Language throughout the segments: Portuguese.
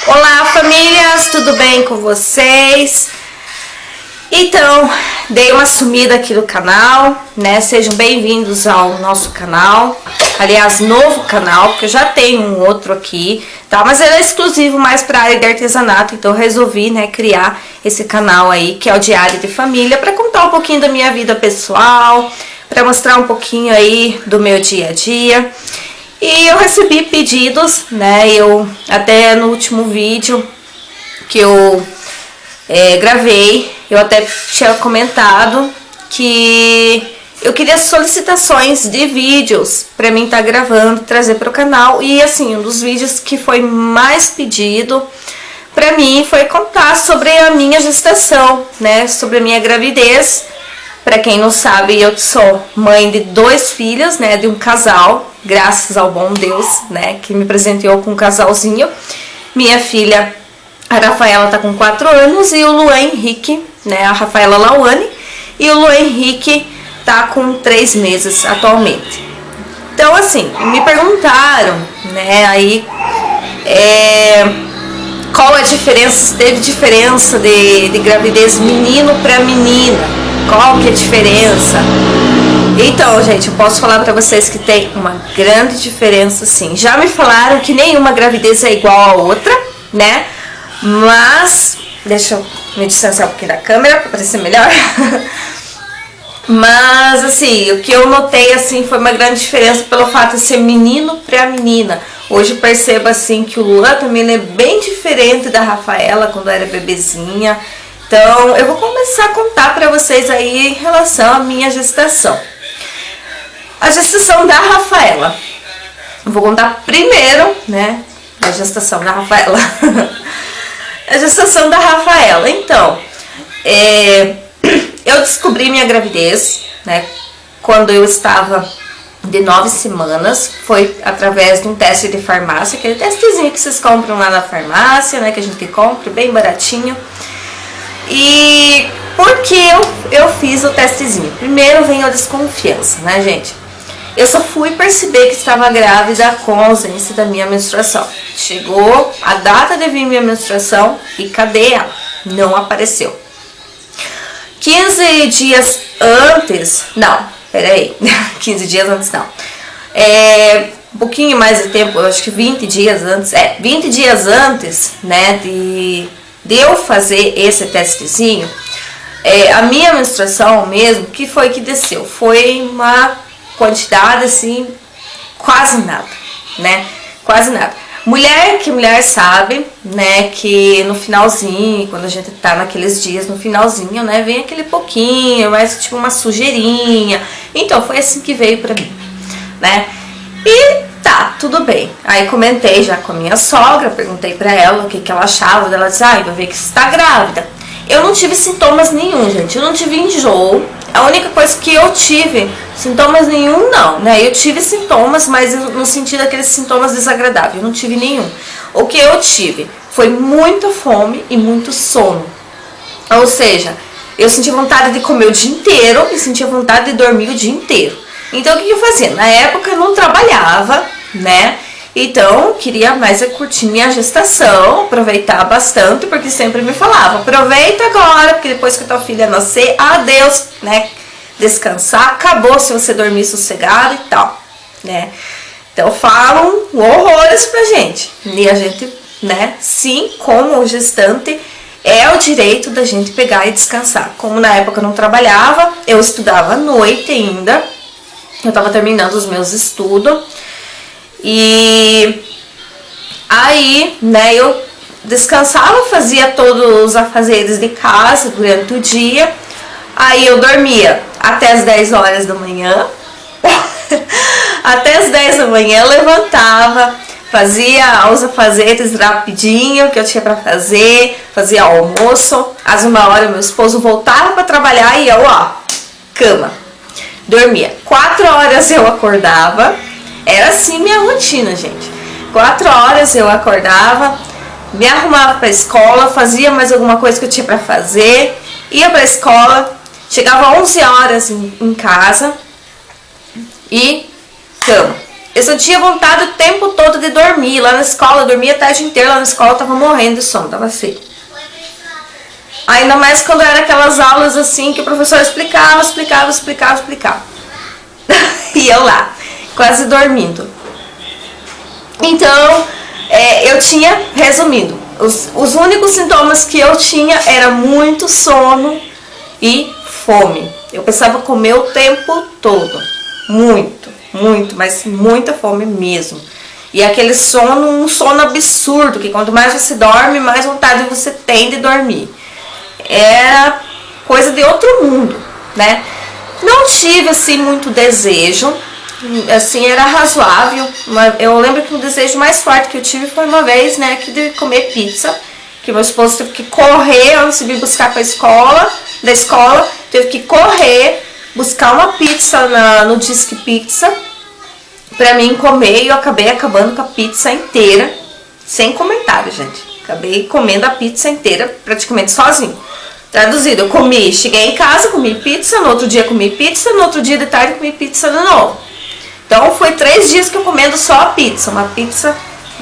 Olá, famílias, tudo bem com vocês? Então, dei uma sumida aqui no canal, né? Sejam bem-vindos ao nosso canal. Aliás, novo canal, porque eu já tenho um outro aqui, tá? Mas ele é exclusivo mais para a área de artesanato, então eu resolvi, né, criar esse canal aí, que é o Diário de Família, para contar um pouquinho da minha vida pessoal, para mostrar um pouquinho aí do meu dia a dia. E eu recebi pedidos, né? Eu até no último vídeo que eu gravei, eu até tinha comentado que eu queria solicitações de vídeos para mim estar gravando, trazer para o canal. E assim, um dos vídeos que foi mais pedido para mim foi contar sobre a minha gestação, né? Sobre a minha gravidez. Para quem não sabe, eu sou mãe de 2 filhos, né? De um casal, graças ao bom Deus, né? Que me presenteou com um casalzinho. Minha filha, a Rafaela, tá com 4 anos e o Luan Henrique, né? A Rafaela Lauane, e o Luan Henrique tá com 3 meses atualmente. Então, assim, me perguntaram, né? Aí, qual a diferença? Se teve diferença de gravidez menino para menina? Qual que é a diferença? Então, gente, eu posso falar pra vocês que tem uma grande diferença, sim. Já me falaram que nenhuma gravidez é igual a outra, né? Mas, deixa eu me distanciar um pouquinho da câmera pra parecer melhor. Mas, assim, o que eu notei, assim, foi uma grande diferença pelo fato de ser menino pra menina. Hoje eu percebo, assim, que o Luan também é bem diferente da Rafaela quando era bebezinha. Então, eu vou começar a contar pra vocês aí em relação à minha gestação. A gestação da Rafaela. Eu vou contar primeiro, né, a gestação da Rafaela. A gestação da Rafaela. Então, eu descobri minha gravidez, né, quando eu estava de 9 semanas. Foi através de um teste de farmácia, aquele testezinho que vocês compram lá na farmácia, né, que a gente compra, bem baratinho. E por que eu fiz o testezinho? Primeiro vem a desconfiança, né, gente? Eu só fui perceber que estava grávida com a ausência da minha menstruação. Chegou a data de vir minha menstruação e cadê ela? Não apareceu. 15 dias antes, não, peraí, 15 dias antes não. Um pouquinho mais de tempo, eu acho que 20 dias antes, 20 dias antes, né, de eu fazer esse testezinho, a minha menstruação mesmo, que foi que desceu? Foi uma quantidade assim, quase nada, né? Quase nada. Mulher sabe, né, que no finalzinho, quando a gente tá naqueles dias no finalzinho, né, vem aquele pouquinho, mais tipo uma sujeirinha. Então foi assim que veio pra mim, né? E tá, tudo bem. Aí comentei já com a minha sogra, perguntei pra ela o que ela achava. Ela disse, vai ver que você está grávida. Eu não tive sintomas nenhum, gente. Eu não tive enjoo. A única coisa que eu tive, sintomas nenhum não, né? Eu tive sintomas, mas no sentido daqueles sintomas desagradáveis. Eu não tive nenhum. O que eu tive foi muita fome e muito sono. Ou seja, eu sentia vontade de comer o dia inteiro e sentia vontade de dormir o dia inteiro. Então, o que eu fazia? Na época, eu não trabalhava, né? Então, queria mais curtir minha gestação, aproveitar bastante, porque sempre me falava, aproveita agora, porque depois que a tua filha nascer, adeus, né? Descansar, acabou se você dormir sossegado e tal, né? Então, falam horrores pra gente. E a gente, né? Sim, como gestante, é o direito da gente pegar e descansar. Como na época eu não trabalhava, eu estudava à noite ainda. Eu tava terminando os meus estudos. E aí, né, eu descansava, fazia todos os afazeres de casa durante o dia. Aí eu dormia até as 10 horas da manhã. Até as 10 da manhã eu levantava, fazia os afazeres rapidinho que eu tinha pra fazer, fazia almoço. Às 1h meu esposo voltava pra trabalhar e eu, cama. Dormia. 4 horas eu acordava. Era assim minha rotina, gente. 4 horas eu acordava, me arrumava pra escola, fazia mais alguma coisa que eu tinha pra fazer, ia pra escola, chegava 11 horas em casa, e cama. Eu só tinha vontade o tempo todo de dormir. Lá na escola, eu dormia a tarde inteira. Lá na escola eu tava morrendo de sono, tava assim. Ainda mais quando era aquelas aulas assim que o professor explicava. E eu lá, quase dormindo. Então, eu tinha, resumindo, os únicos sintomas que eu tinha era muito sono e fome. Eu precisava comer o tempo todo. Muito, mas muita fome mesmo. E aquele sono, um sono absurdo, que quanto mais você dorme, mais vontade você tem de dormir. Era coisa de outro mundo, né? Não tive, assim, muito desejo, assim, era razoável. Eu lembro que o desejo mais forte que eu tive foi uma vez, né, de comer pizza, que meu esposo teve que correr antes de me buscar da escola, teve que correr, buscar uma pizza no Disque Pizza, pra mim comer, e eu acabei acabando com a pizza inteira, sem comentário, gente. Acabei comendo a pizza inteira, praticamente sozinho. Traduzido, eu comi, cheguei em casa, comi pizza, no outro dia comi pizza, no outro dia de tarde comi pizza de novo. Então foi 3 dias que eu comendo só a pizza, uma pizza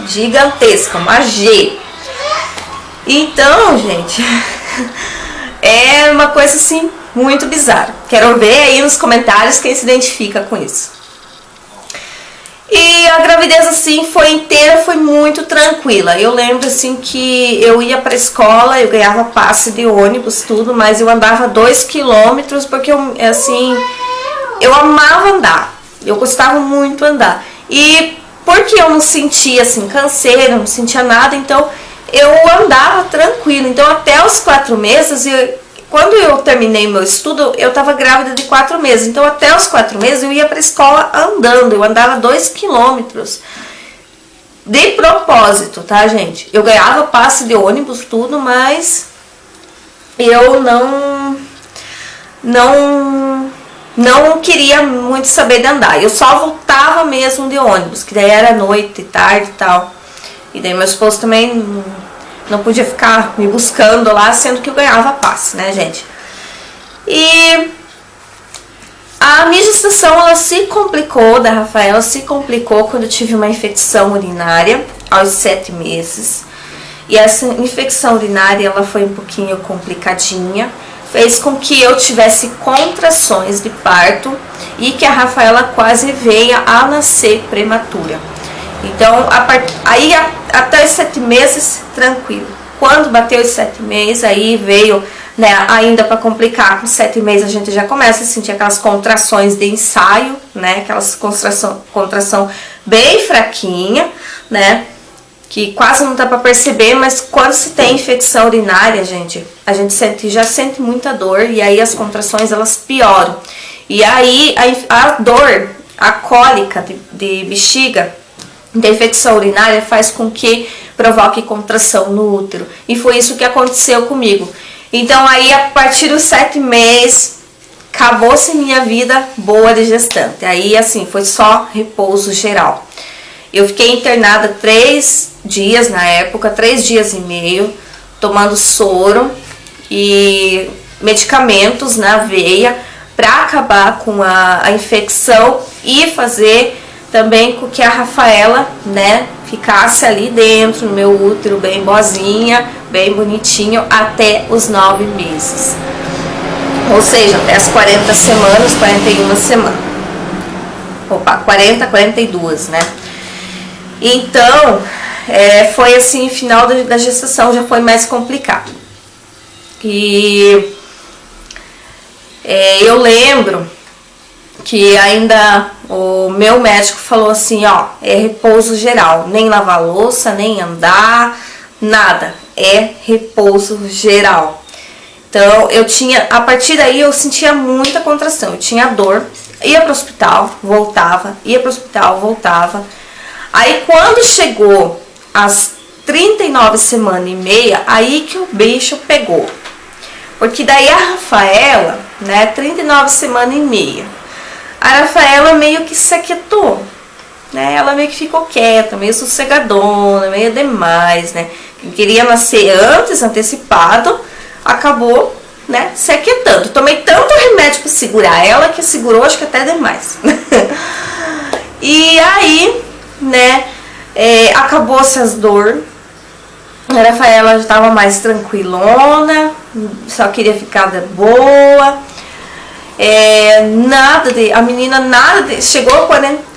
gigantesca, uma G. Então, gente, é uma coisa assim muito bizarra. Quero ver aí nos comentários quem se identifica com isso. E a gravidez assim foi muito tranquila. Eu lembro assim que eu ia pra escola, eu ganhava passe de ônibus, tudo, mas eu andava 2 quilômetros porque eu amava andar. Eu gostava muito de andar. E porque eu não sentia assim canseira, não sentia nada, então eu andava tranquilo. Então até os 4 meses, quando eu terminei meu estudo, eu estava grávida de 4 meses. Então até os 4 meses eu ia para a escola andando. Eu andava 2 quilômetros. De propósito, tá, gente? Eu ganhava passe de ônibus, tudo, mas eu não queria muito saber de andar. Eu só voltava mesmo de ônibus, que daí era noite, tarde e tal. E daí meu esposo também não podia ficar me buscando lá, sendo que eu ganhava passe, né, gente? E a minha gestação, ela se complicou, da Rafaela, se complicou quando eu tive uma infecção urinária aos 7 meses. E essa infecção urinária, ela foi um pouquinho complicadinha. Fez com que eu tivesse contrações de parto e que a Rafaela quase veio a nascer prematura. Então, aí até os 7 meses, tranquilo. Quando bateu os 7 meses, aí veio, né, ainda para complicar, com 7 meses a gente já começa a sentir aquelas contrações de ensaio, né, aquelas contração bem fraquinha, né, que quase não dá para perceber, mas quando se tem infecção urinária, gente, a gente já sente muita dor e aí as contrações elas pioram. E aí a dor, a cólica de bexiga, da infecção urinária faz com que provoque contração no útero. E foi isso que aconteceu comigo. Então aí a partir dos 7 meses acabou-se minha vida boa de gestante. Aí assim, foi só repouso geral. Eu fiquei internada 3 dias na época, 3 dias e meio, tomando soro e medicamentos na veia para acabar com a infecção e fazer também com que a Rafaela, né, ficasse ali dentro, no meu útero, bem boazinha, bem bonitinho, até os 9 meses. Ou seja, até as 40 semanas, 41 semanas. Opa, 42, né? Então, foi assim, final da gestação já foi mais complicado. E eu lembro que ainda o meu médico falou assim, ó, é repouso geral, nem lavar louça, nem andar, nada, é repouso geral. Então a partir daí eu sentia muita contração, eu tinha dor, ia pro hospital, voltava, ia pro hospital, voltava. Aí quando chegou às 39 semanas e meia, aí que o bicho pegou. Porque daí a Rafaela, né, 39 semanas e meia, a Rafaela meio que se aquietou, né? Ela meio que ficou quieta, meio sossegadona, meio demais, né? Quem queria nascer antes, antecipado, acabou, né, se aquietando. Tomei tanto remédio para segurar ela que segurou, acho que até demais. E aí, né, acabou-se as dores. A Rafaela já estava mais tranquilona, só queria ficar de boa. A menina chegou a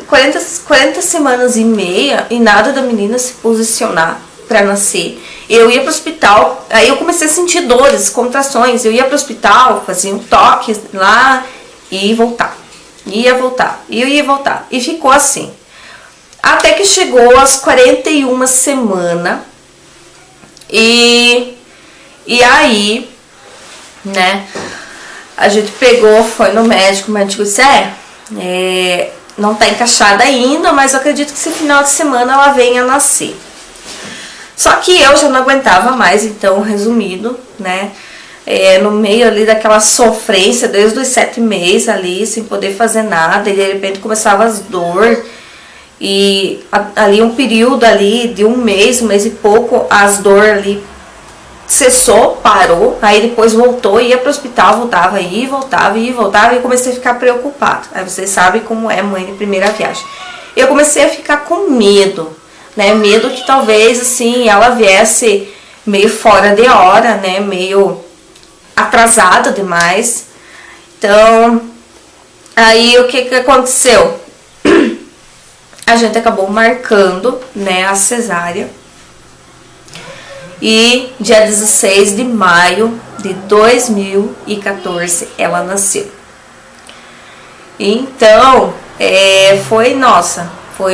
40 semanas e meia e nada da menina se posicionar para nascer. Eu ia pro hospital, aí eu comecei a sentir dores, contrações. Eu ia pro hospital, fazia um toque lá e voltar. Ia voltar, ia voltar. E ficou assim. Até que chegou às 41 semanas. E aí, né, a gente pegou, foi no médico, o médico disse, não tá encaixada ainda, mas eu acredito que esse final de semana ela venha a nascer. Só que eu já não aguentava mais, então, resumido, né, no meio ali daquela sofrência, desde os 7 meses ali, sem poder fazer nada, e de repente começava as dores. E ali um período ali de um mês e pouco, as dores ali cessou, parou, aí depois voltou, ia pro hospital, voltava, e voltava, e comecei a ficar preocupada. Aí vocês sabem como é mãe de primeira viagem. Eu comecei a ficar com medo, né, medo que talvez assim, ela viesse meio fora de hora, né, meio atrasada demais. Então, aí o que aconteceu? A gente acabou marcando, né, a cesárea. E dia 16 de maio de 2014 ela nasceu. Então, foi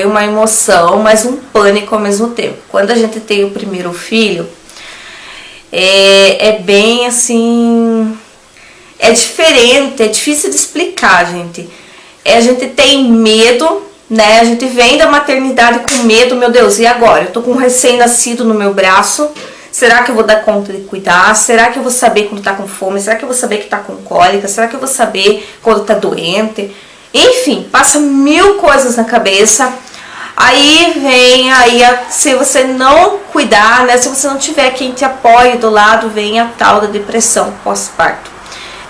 uma emoção, mas um pânico ao mesmo tempo. Quando a gente tem o primeiro filho, é bem assim, é diferente, é difícil de explicar, gente. A gente tem medo, né? A gente vem da maternidade com medo, meu Deus, e agora? Eu tô com um recém-nascido no meu braço, será que eu vou dar conta de cuidar? Será que eu vou saber quando tá com fome? Será que eu vou saber que tá com cólica? Será que eu vou saber quando tá doente? Enfim, passa 1000 coisas na cabeça. Aí vem, se você não cuidar, né? Se você não tiver quem te apoie do lado, vem a tal da depressão pós-parto.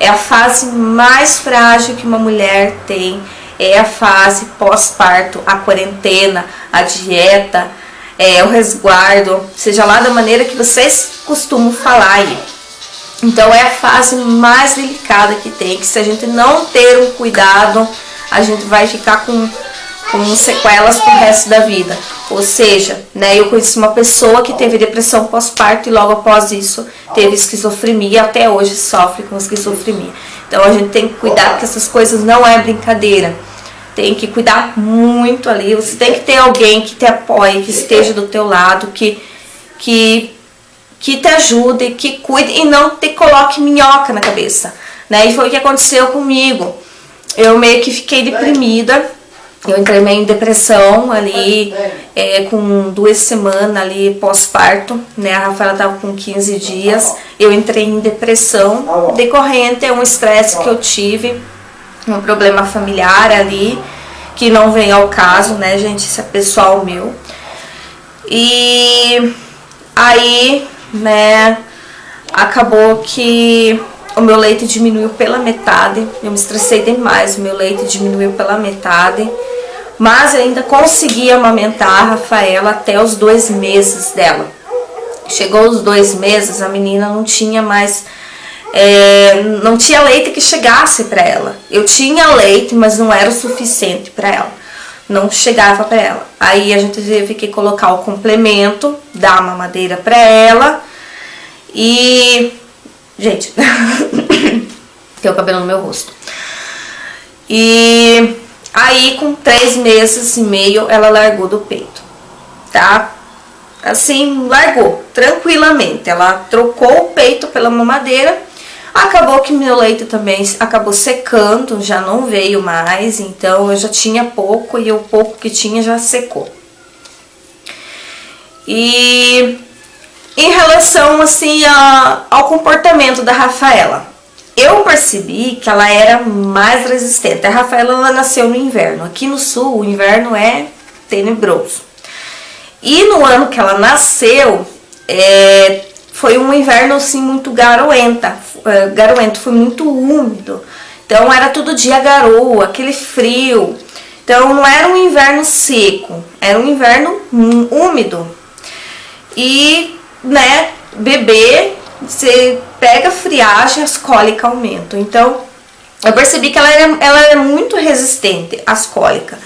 É a fase mais frágil que uma mulher tem. É a fase pós-parto, a quarentena, a dieta, o resguardo, seja lá da maneira que vocês costumam falar aí. Então é a fase mais delicada que tem, que se a gente não ter um cuidado, a gente vai ficar com sequelas pro resto da vida. Ou seja, né, eu conheci uma pessoa que teve depressão pós-parto e logo após isso teve esquizofrenia, até hoje sofre com esquizofrenia. Então a gente tem que cuidar, porque essas coisas não é brincadeira. Tem que cuidar muito ali, você tem que ter alguém que te apoie, que esteja do teu lado, que te ajude, que cuide e não te coloque minhoca na cabeça, né? E foi o que aconteceu comigo. Eu meio que fiquei deprimida, eu entrei meio em depressão ali, com 2 semanas ali pós-parto, né? A Rafaela estava com 15 dias, eu entrei em depressão decorrente a um estresse que eu tive, um problema familiar ali, que não vem ao caso, né, gente, isso é pessoal meu. E aí, né, acabou que o meu leite diminuiu pela metade, eu me estressei demais, o meu leite diminuiu pela metade, mas ainda consegui amamentar a Rafaela até os 2 meses dela. Chegou os 2 meses, a menina não tinha mais... não tinha leite que chegasse para ela. Eu tinha leite, mas não era o suficiente para ela. Não chegava para ela. Aí a gente teve que colocar o complemento, dar a mamadeira para ela. E... gente, tem o cabelo no meu rosto. E aí com 3 meses e meio ela largou do peito, tá? Assim, largou tranquilamente. Ela trocou o peito pela mamadeira. Acabou que meu leite também acabou secando, já não veio mais, então eu já tinha pouco e o pouco que tinha já secou. E em relação assim ao comportamento da Rafaela, eu percebi que ela era mais resistente. A Rafaela ela nasceu no inverno, aqui no sul o inverno é tenebroso. E no ano que ela nasceu, foi um inverno assim muito garoento, foi muito úmido. Então era todo dia garoa, aquele frio. Então não era um inverno seco, era um inverno úmido. E, né, bebê, você pega friagem, as cólicas aumentam. Então, eu percebi que ela era muito resistente às cólicas.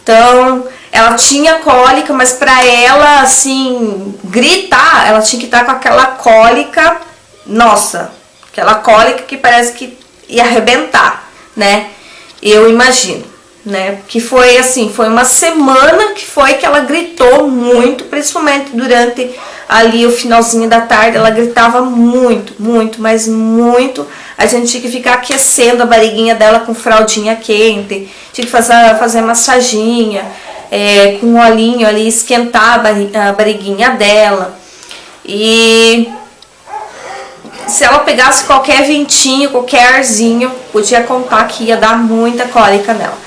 Então, ela tinha cólica, mas para ela, assim, gritar, ela tinha que estar com aquela cólica, nossa, aquela cólica que parece que ia arrebentar, né? Eu imagino, né? Que foi assim, foi uma semana que ela gritou muito, principalmente durante ali o finalzinho da tarde, ela gritava muito, muito, mas muito. A gente tinha que ficar aquecendo a barriguinha dela com fraldinha quente, tinha que fazer massaginha, com um olhinho ali, esquentar a barriguinha dela. E se ela pegasse qualquer ventinho, qualquer arzinho, podia contar que ia dar muita cólica nela.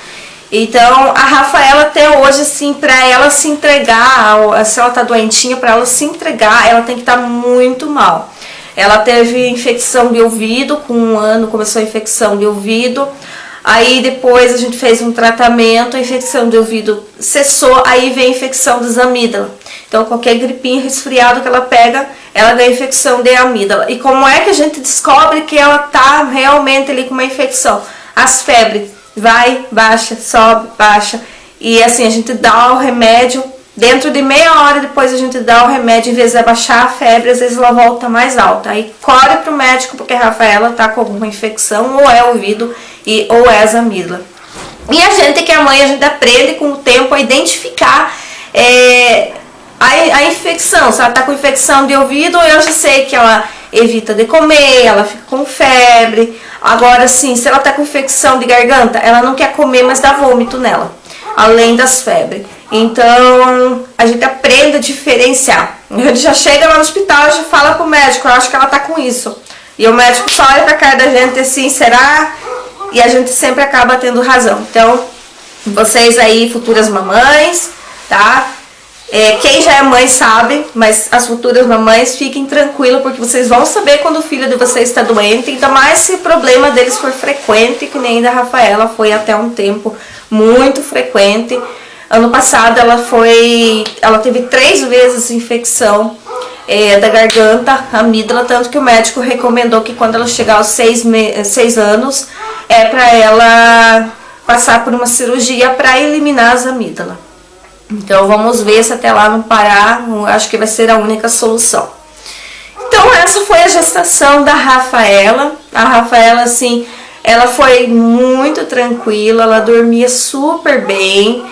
Então, a Rafaela até hoje, assim, pra ela se entregar, se ela tá doentinha, pra ela se entregar, ela tem que estar muito mal. Ela teve infecção de ouvido, com 1 ano começou a infecção de ouvido. Aí depois a gente fez um tratamento, a infecção de ouvido cessou, aí vem a infecção das amígdalas. Então, qualquer gripinho, resfriado que ela pega, ela ganha infecção de amígdala. E como é que a gente descobre que ela tá realmente ali com uma infecção? As febres. Vai, baixa, sobe, baixa. E assim, a gente dá o remédio. Dentro de meia hora depois a gente dá o remédio. Em vez de abaixar a febre, às vezes ela volta mais alta. Aí corre pro médico porque a Rafaela tá com alguma infecção. Ou é ouvido ou é as amígdalas. E a gente que é mãe, a gente aprende com o tempo a identificar a infecção. Se ela tá com infecção de ouvido, eu já sei que ela evita de comer, ela fica com febre. Agora sim, se ela tá com infecção de garganta, ela não quer comer, mas dá vômito nela, além das febres. Então, a gente aprende a diferenciar. A gente já chega lá no hospital e já fala pro médico, eu acho que ela tá com isso. E o médico só olha pra cara da gente assim, será? E a gente sempre acaba tendo razão. Então, vocês aí, futuras mamães, tá? Quem já é mãe sabe, mas as futuras mamães fiquem tranquilas, porque vocês vão saber quando o filho de vocês está doente, ainda mais se o problema deles for frequente, que nem da Rafaela foi até um tempo muito frequente. Ano passado ela teve 3 vezes infecção da garganta, amígdala, tanto que o médico recomendou que quando ela chegar aos 6 anos, para ela passar por uma cirurgia para eliminar as amígdalas. Então vamos ver se até lá não parar, acho que vai ser a única solução. Então essa foi a gestação da Rafaela. A Rafaela, assim, ela foi muito tranquila, ela dormia super bem.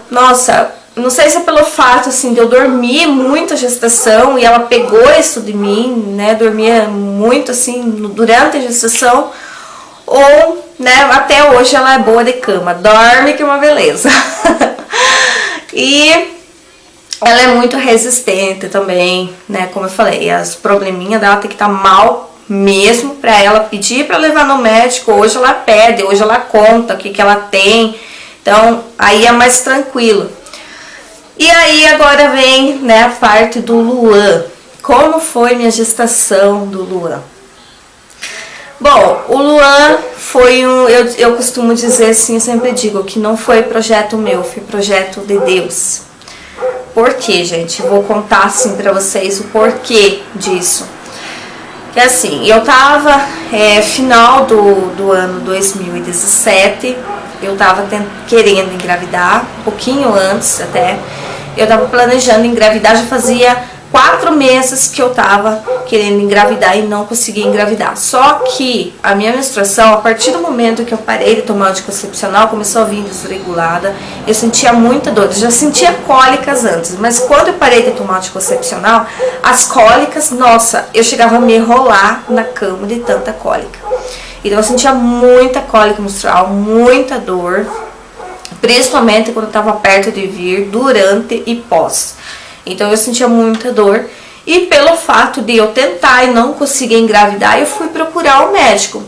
Nossa, não sei se é pelo fato, assim, de eu dormir muito a gestação e ela pegou isso de mim, né, dormia muito, assim, durante a gestação, ou, né, até hoje ela é boa de cama, dorme que é uma beleza. E ela é muito resistente também, né? Como eu falei, as probleminhas dela tem que estar mal mesmo pra ela pedir pra levar no médico. Hoje ela pede, hoje ela conta o que ela tem. Então, aí é mais tranquilo. E aí agora vem, né, a parte do Luan. Como foi minha gestação do Luan? Bom, o Luan foi eu costumo dizer assim, eu sempre digo que não foi projeto meu, foi projeto de Deus. Por quê, gente? Eu vou contar assim pra vocês o porquê disso. Que assim, eu tava, final do ano 2017, eu tava querendo engravidar, um pouquinho antes até, eu tava planejando engravidar, já fazia 4 meses que eu tava querendo engravidar e não conseguia engravidar. Só que a minha menstruação, a partir do momento que eu parei de tomar anticoncepcional, começou a vir desregulada. Eu sentia muita dor. Eu já sentia cólicas antes, mas quando eu parei de tomar anticoncepcional, as cólicas, nossa, eu chegava a me enrolar na cama de tanta cólica. Então eu sentia muita cólica menstrual, muita dor, principalmente quando eu tava perto de vir, durante e pós. Então eu sentia muita dor e pelo fato de eu tentar e não conseguir engravidar, eu fui procurar o médico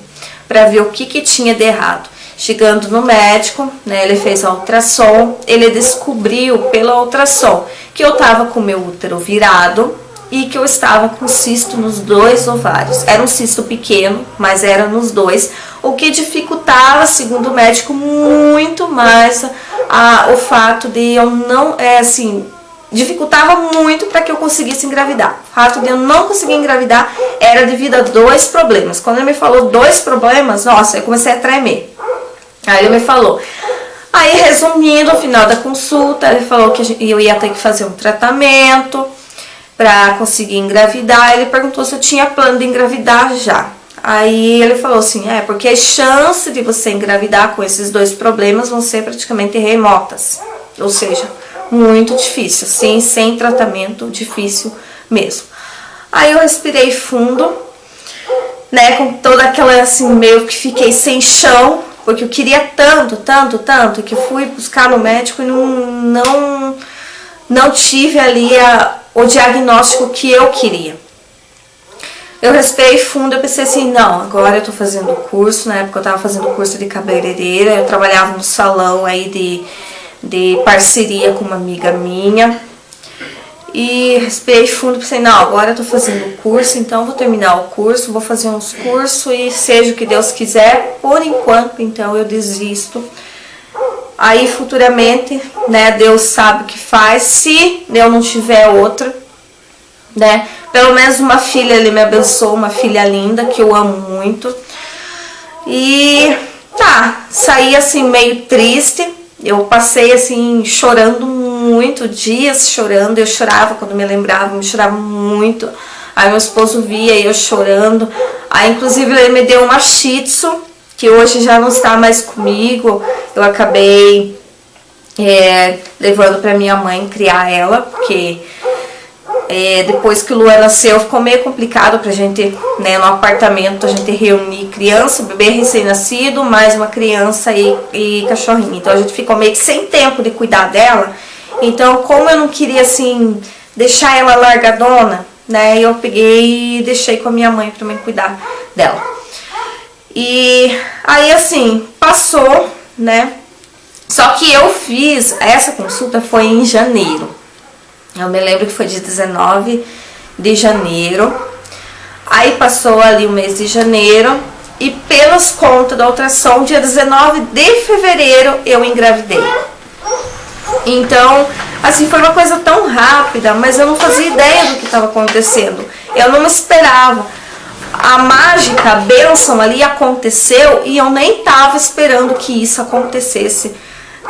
para ver o que tinha de errado. Chegando no médico, né, ele fez a ultrassom, ele descobriu pela ultrassom que eu estava com meu útero virado e que eu estava com cisto nos 2 ovários. Era um cisto pequeno, mas era nos 2. o que dificultava, segundo o médico, muito mais o fato de eu não, dificultava muito para que eu conseguisse engravidar. O fato de eu não conseguir engravidar era devido a 2 problemas. Quando ele me falou 2 problemas, nossa, eu comecei a tremer. Aí ele me falou. Aí, resumindo, no final da consulta, ele falou que eu ia ter que fazer um tratamento para conseguir engravidar. Ele perguntou se eu tinha plano de engravidar já. Aí ele falou assim, porque as chances de você engravidar com esses 2 problemas vão ser praticamente remotas. Ou seja, muito difícil, assim, sem tratamento, difícil mesmo. Aí eu respirei fundo, né, com toda aquela, assim, meio que fiquei sem chão, porque eu queria tanto, que fui buscar no médico e não tive ali o diagnóstico que eu queria. Eu respirei fundo, eu pensei assim, não, agora eu tô fazendo curso, na época eu tava fazendo curso de cabeleireira, eu trabalhava no salão aí de parceria com uma amiga minha. E respirei fundo, pensei, não, agora eu tô fazendo o curso, então vou terminar o curso, vou fazer uns cursos e seja o que Deus quiser, por enquanto, então eu desisto. Aí futuramente, né, Deus sabe o que faz, se eu não tiver outra, né, pelo menos uma filha, Ele me abençoou, uma filha linda, que eu amo muito. E saí assim meio triste, eu passei assim chorando muito, dias chorando, eu chorava quando me lembrava, eu chorava muito. Aí meu esposo via eu chorando, aí inclusive ele me deu uma Shih Tzu, que hoje já não está mais comigo, eu acabei levando para minha mãe criar ela, porque depois que o Luan nasceu ficou meio complicado pra gente, né, no apartamento a gente reunir criança, bebê recém-nascido, mais uma criança e cachorrinho, então a gente ficou meio que sem tempo de cuidar dela. Então, como eu não queria, assim, deixar ela largadona, né, eu peguei e deixei com a minha mãe pra mim cuidar dela. E aí, assim, passou, né, só que eu fiz, essa consulta foi em janeiro. Eu me lembro que foi de 19 de janeiro. Aí passou ali o mês de janeiro e pelas contas da ultrassom, dia 19 de fevereiro eu engravidei. Então, assim, foi uma coisa tão rápida, mas eu não fazia ideia do que estava acontecendo. Eu não esperava. A mágica, a bênção ali aconteceu e eu nem estava esperando que isso acontecesse.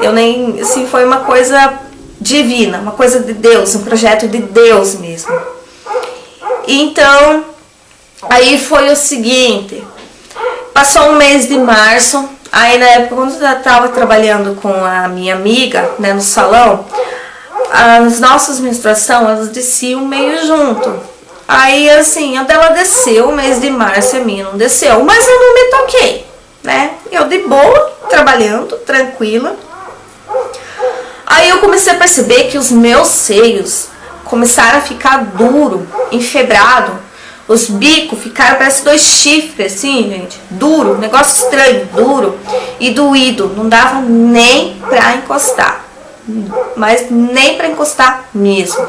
Eu nem, assim, foi uma coisa divina, uma coisa de Deus, um projeto de Deus mesmo. Então, aí foi o seguinte, passou um mês de março. Aí na época, quando eu estava trabalhando com a minha amiga, né, no salão, as nossas menstruações, elas desciam meio junto. Aí assim, a dela desceu o mês de março e a minha não desceu, mas eu não me toquei, né? Eu de boa, trabalhando, tranquila. Aí eu comecei a perceber que os meus seios começaram a ficar duro, enfebrado. Os bicos ficaram, parece 2 chifres, assim, gente. Duro, negócio estranho, duro e doído. Não dava nem pra encostar. Mas nem pra encostar mesmo.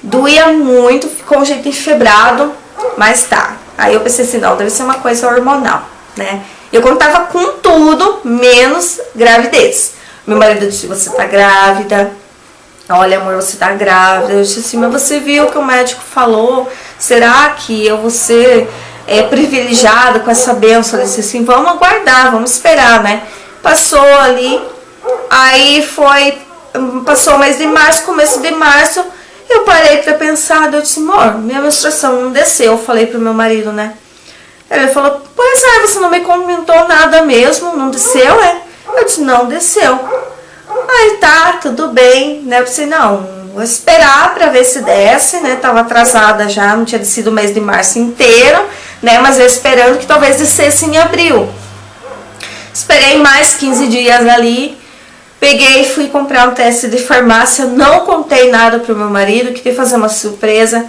Doía muito, ficou um jeito enfebrado, mas tá. Aí eu pensei assim, não, deve ser uma coisa hormonal, né? Eu contava com tudo, menos gravidez. Meu marido disse, você tá grávida. Olha, amor, você tá grávida. Eu disse assim, mas você viu o que o médico falou? Será que eu vou ser privilegiada com essa bênção? Eu disse assim, vamos aguardar, vamos esperar, né? Passou ali, aí passou o mês de março, começo de março, eu parei pra pensar, eu disse, amor, minha menstruação não desceu. Eu falei pro meu marido, né? Ele falou, pois você não me comentou nada mesmo, não desceu, Eu disse, não desceu. Aí tá, tudo bem, né? Eu disse, não, vou esperar pra ver se desce, né? Tava atrasada já, não tinha descido o mês de março inteiro, né? Mas eu esperando que talvez descesse em abril. Esperei mais 15 dias ali, peguei e fui comprar um teste de farmácia, não contei nada pro meu marido, queria fazer uma surpresa.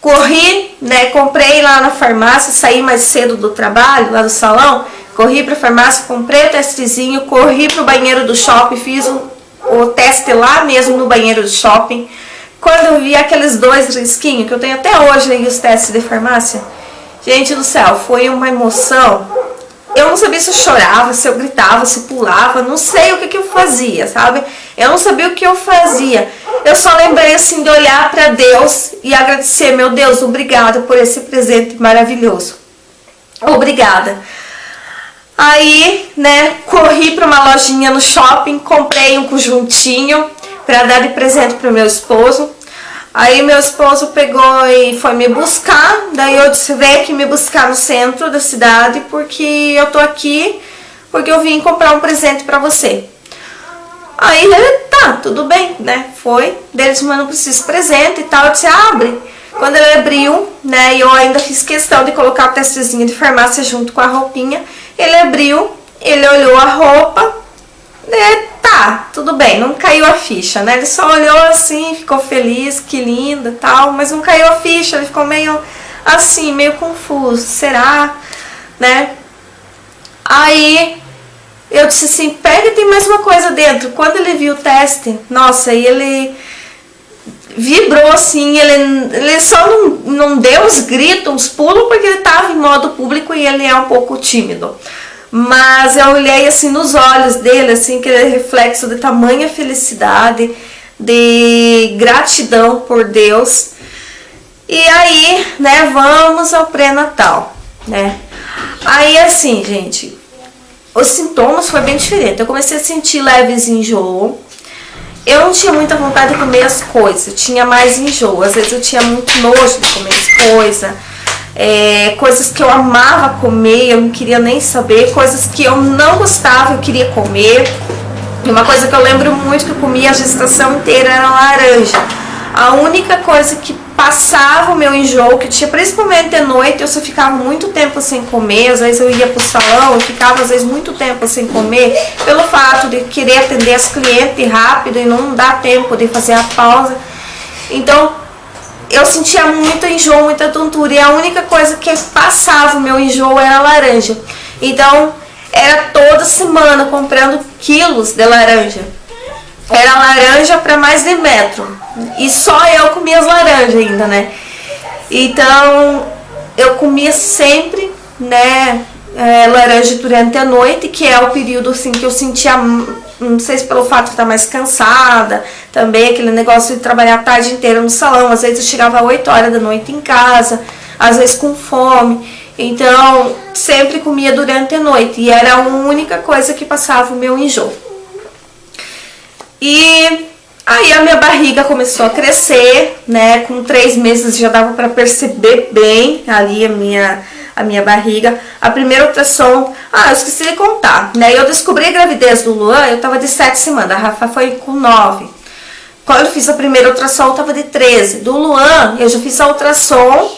Corri, né? Comprei lá na farmácia, saí mais cedo do trabalho, lá do salão. Corri pra farmácia, comprei o testezinho, corri pro banheiro do shopping, fiz o teste lá mesmo no banheiro do shopping. Quando eu vi aqueles 2 risquinhos, que eu tenho até hoje aí os testes de farmácia, gente do céu, foi uma emoção eu não sabia se eu chorava, se eu gritava, se pulava, não sei o que eu fazia, sabe? Eu não sabia o que eu fazia. Eu só lembrei assim de olhar para Deus e agradecer, meu Deus, obrigada por esse presente maravilhoso. Obrigada. Aí, né, corri para uma lojinha no shopping, comprei um conjuntinho para dar de presente para o meu esposo. Aí meu esposo pegou e foi me buscar, daí eu disse, vem aqui me buscar no centro da cidade, porque eu tô aqui, porque eu vim comprar um presente pra você. Aí ele, tá, tudo bem, né, foi, daí ele disse, mas não preciso de presente e tal, eu disse, abre. Quando ele abriu, né, e eu ainda fiz questão de colocar o testezinho de farmácia junto com a roupinha, ele abriu, ele olhou a roupa, né, tá, tudo bem, não caiu a ficha, né? Ele só olhou assim, ficou feliz, que linda e tal, mas não caiu a ficha, ele ficou meio assim, meio confuso, será, né? Aí eu disse assim, pega e tem mais uma coisa dentro. Quando ele viu o teste, nossa, aí ele vibrou assim, ele só não deu os gritos, os pulos, porque ele estava em modo público e ele é um pouco tímido. Mas eu olhei assim nos olhos dele, assim, que é reflexo de tamanha felicidade, de gratidão por Deus. E aí, né, vamos ao pré-natal, né? Aí assim, gente, os sintomas foram bem diferentes. Eu comecei a sentir leves enjoo. Eu não tinha muita vontade de comer as coisas, eu tinha mais enjoo. Às vezes eu tinha muito nojo de comer as coisas. Coisas que eu amava comer, eu não queria nem saber. Coisas que eu não gostava, eu queria comer. E uma coisa que eu lembro muito que eu comia a gestação inteira era laranja. A única coisa que passava o meu enjoo, que eu tinha principalmente de noite, eu só ficava muito tempo sem comer. Às vezes eu ia pro salão, eu ficava às vezes muito tempo sem comer, pelo fato de querer atender as clientes rápido e não dar tempo de fazer a pausa. Então eu sentia muito enjoo, muita tontura, e a única coisa que passava o meu enjoo era a laranja. Então era toda semana comprando quilos de laranja. Era laranja para mais de metro. E só eu comia as laranjas ainda, né? Então eu comia sempre, né, laranja durante a noite, que é o período assim que eu sentia, não sei se pelo fato de estar mais cansada, também aquele negócio de trabalhar a tarde inteira no salão. Às vezes eu chegava às 8 horas da noite em casa, às vezes com fome. Então sempre comia durante a noite e era a única coisa que passava o meu enjoo. E aí a minha barriga começou a crescer, né? Com 3 meses já dava para perceber bem ali a minha barriga. A primeira ultrassom, eu esqueci de contar, né? Eu descobri a gravidez do Luan, eu tava de 7 semanas, a Rafa foi com 9. Quando eu fiz a primeira ultrassom, eu tava de 13. Do Luan, eu já fiz a ultrassom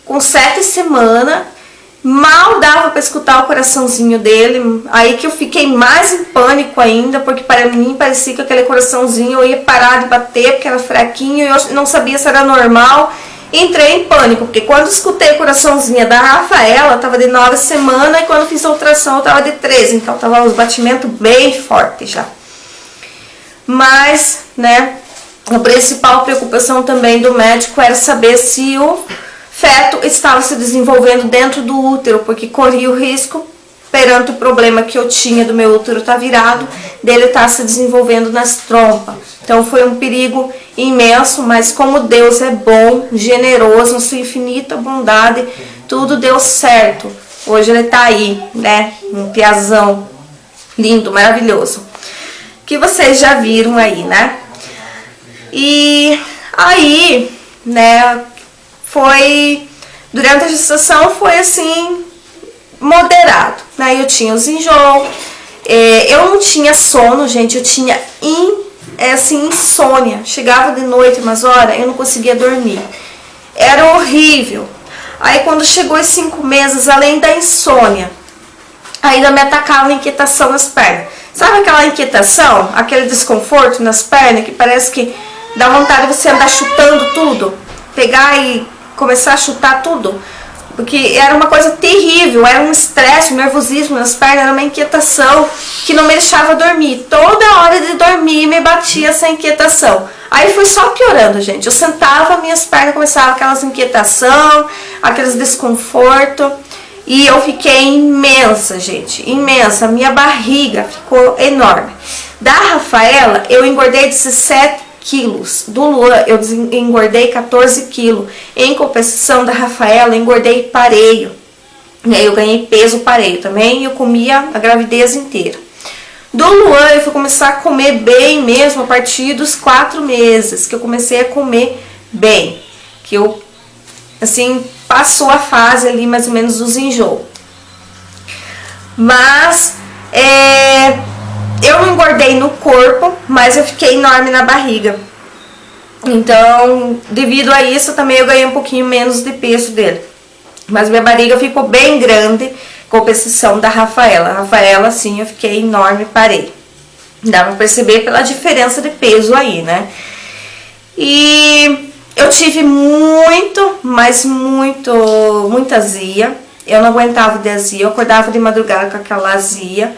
com 7 semanas. Mal dava para escutar o coraçãozinho dele. Aí que eu fiquei mais em pânico ainda, porque para mim parecia que aquele coraçãozinho eu ia parar de bater, porque era fraquinho, e eu não sabia se era normal. Entrei em pânico, porque quando escutei o coraçãozinho da Rafaela, estava de 9 semanas, e quando fiz a ultrassom eu estava de 13, então tava os batimentos bem fortes já. Mas, né, a principal preocupação também do médico era saber se o feto estava se desenvolvendo dentro do útero, porque corria o risco, perante o problema que eu tinha do meu útero estar virado, dele estar se desenvolvendo nas trompas. Então foi um perigo imenso, mas como Deus é bom, generoso, na sua infinita bondade, tudo deu certo. Hoje ele está aí, né, um piazão lindo, maravilhoso, que vocês já viram aí, né? E aí, né, durante a gestação foi assim, moderado, né? Eu tinha os enjoos, eu não tinha sono, gente, eu tinha insônia. Chegava de noite umas horas, eu não conseguia dormir, era horrível. Aí quando chegou os 5 meses, além da insônia, ainda me atacava a inquietação nas pernas. Sabe aquela inquietação, aquele desconforto nas pernas, que parece que dá vontade de você andar chutando tudo, pegar e começar a chutar tudo? Porque era uma coisa terrível, era um estresse, um nervosismo nas pernas, era uma inquietação que não me deixava dormir. Toda hora de dormir me batia essa inquietação. Aí foi só piorando, gente. Eu sentava, minhas pernas começavam aquelas inquietação, aqueles desconforto. E eu fiquei imensa, gente, imensa. Minha barriga ficou enorme. Da Rafaela, eu engordei 17 quilos. Do Luan, eu engordei 14 quilos. Em compensação da Rafaela, eu engordei pareio. Eu ganhei peso pareio também e eu comia a gravidez inteira. Do Luan, eu fui começar a comer bem mesmo a partir dos 4 meses, que eu comecei a comer bem. Que eu, assim, passou a fase ali mais ou menos dos enjoos. Mas, eu não engordei no corpo, mas eu fiquei enorme na barriga. Então, devido a isso, também eu ganhei um pouquinho menos de peso dele. Mas minha barriga ficou bem grande, com exceção da Rafaela. A Rafaela, sim, eu fiquei enorme e parei. Dá pra perceber pela diferença de peso aí, né? E eu tive muita azia. Eu não aguentava de azia, eu acordava de madrugada com aquela azia.